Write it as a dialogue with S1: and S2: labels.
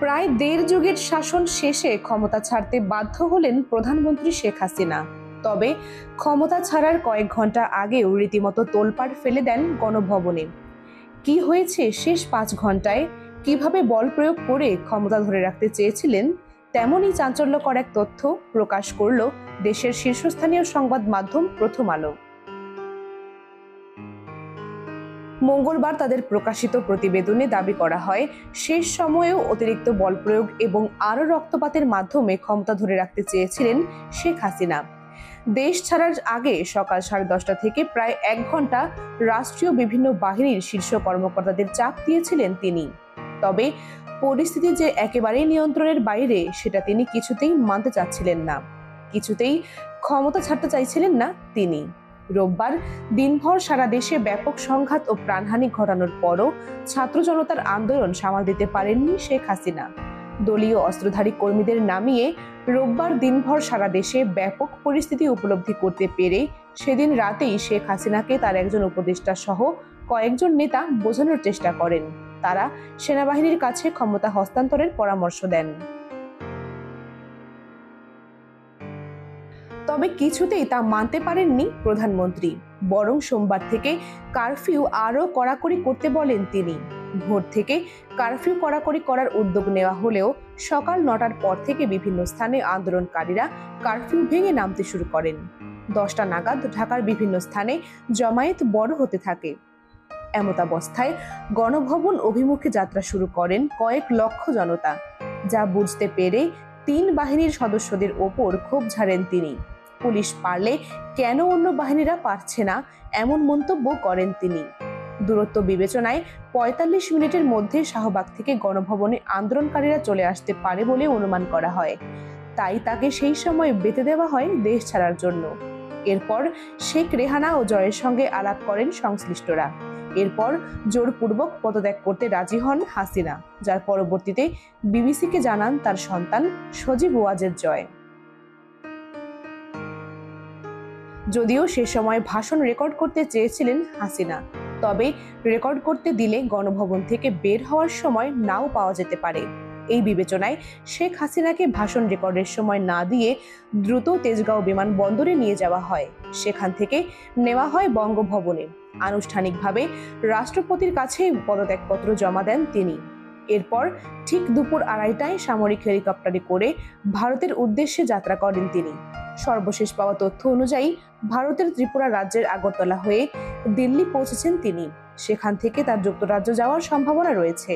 S1: প্রায় দেড় যুগের শাসন শেষে ক্ষমতা ছাড়তে বাধ্য হলেন প্রধানমন্ত্রী শেখ হাসিনা। তবে ক্ষমতা ছাড়ার কয়েক ঘন্টা আগেও রীতিমতো তোলপাড় ফেলে দেন গণভবনে। কি হয়েছে শেষ 5 ঘন্টায়, কিভাবে বল প্রয়োগ করে ক্ষমতা ধরে রাখতে চেয়েছিলেন, তেমনই চাঞ্চল্যকর এক তথ্য প্রকাশ করল দেশের শীর্ষস্থানীয় সংবাদ মাধ্যম প্রথম আলো। মঙ্গলবার তাদের প্রকাশিত প্রতিবেদনে দাবি করা হয়, শেষ সময়েও অতিরিক্ত বল প্রয়োগ এবং আরও রক্তপাতের মাধ্যমে ক্ষমতা ধরে রাখতে চেয়েছিলেন শেখ হাসিনা। দেশ ছাড়ার আগে সকাল 10:30 থেকে প্রায় 1 ঘন্টা রাষ্ট্রীয় বিভিন্ন বাহিনীর শীর্ষ কর্মকর্তাদের চাপ দিয়েছিলেন তিনি। তবে পরিস্থিতি যে একেবারেই নিয়ন্ত্রণের বাইরে সেটা তিনি কিছুতেই মানতে চাচ্ছিলেন না, কিছুতেই ক্ষমতা ছাড়তে চাইছিলেন না তিনি। রোববার দিনভর সারা দেশে ব্যাপক সংঘাত ও প্রাণহানি ঘটানোর পরও ছাত্র জনতার আন্দোলন সামাল দিতে পারেননি শেখ হাসিনা। দলীয় অস্ত্রধারী কর্মীদের নামিয়ে রোববার দিনভর সারা দেশে ব্যাপক পরিস্থিতি উপলব্ধি করতে পেরে সেদিন রাতেই শেখ হাসিনাকে তার একজন উপদেষ্টা সহ কয়েকজন নেতা বোঝানোর চেষ্টা করেন, তারা সেনাবাহিনীর কাছে ক্ষমতা হস্তান্তরের পরামর্শ দেন। তবে কিছুতেই তা মানতে পারেননি প্রধানমন্ত্রী, বরং সোমবার থেকে কারফিউ আরও কড়াকড়ি করতে বলেন তিনি। ভোর থেকে কারফিউ কড়াকড়ি করার উদ্যোগ নেওয়া হলেও সকাল 9টার পর থেকে বিভিন্ন স্থানে আন্দোলনকারীরা কারফিউ ভেঙে নামতে শুরু করেন। 10টা নাগাদ ঢাকার বিভিন্ন স্থানে জমায়েত বড় হতে থাকে। এমতাবস্থায় গণভবন অভিমুখে যাত্রা শুরু করেন কয়েক লক্ষ জনতা, যা বুঝতে পেরে 3 বাহিনীর সদস্যদের ওপর ক্ষোভ ঝাড়েন তিনি। পুলিশ পারলে কেন অন্য বাহিনীরা পারছে না, এমন মন্তব্য করেন তিনি। দূরত্ব বিবেচনায় 45 মিনিটের মধ্যে শাহবাগ থেকে গণভবনে আন্দোলনকারীরা চলে আসতে পারে বলে অনুমান করা হয়, তাই তাকে সেই সময় বেঁধে দেওয়া হয় দেশ ছাড়ার জন্য। এরপর শেখ রেহানা ও জয়ের সঙ্গে আলাপ করেন সংশ্লিষ্টরা। এরপর জোরপূর্বক পদত্যাগ করতে রাজি হন হাসিনা, যার পরবর্তীতে বিবিসিকে জানান তার সন্তান সজীব ওয়াজেদ জয়। যদিও সে সময় ভাষণ রেকর্ড করতে চেয়েছিলেন হাসিনা, তবে রেকর্ড করতে দিলে গণভবন থেকে বের হওয়ার সময় নাও পাওয়া যেতে পারে। এই বিবেচনায় শেখ হাসিনাকে ভাষণ রেকর্ডের সময় না দিয়ে দ্রুত তেজগাঁও বিমানবন্দরে নিয়ে যাওয়া হয়। সেখান থেকে নেওয়া হয় বঙ্গভবনে। আনুষ্ঠানিকভাবে রাষ্ট্রপতির কাছে পদত্যাগপত্র জমা দেন তিনি। এরপর ঠিক দুপুর 2:30টায় সামরিক হেলিকপ্টারে করে ভারতের উদ্দেশ্যে যাত্রা করেন তিনি। সর্বশেষ পাওয়া তথ্য অনুযায়ী ভারতের ত্রিপুরা রাজ্যের আগরতলা হয়ে দিল্লি পৌঁছেছেন তিনি। সেখান থেকে তার যুক্তরাজ্য যাওয়ার সম্ভাবনা রয়েছে।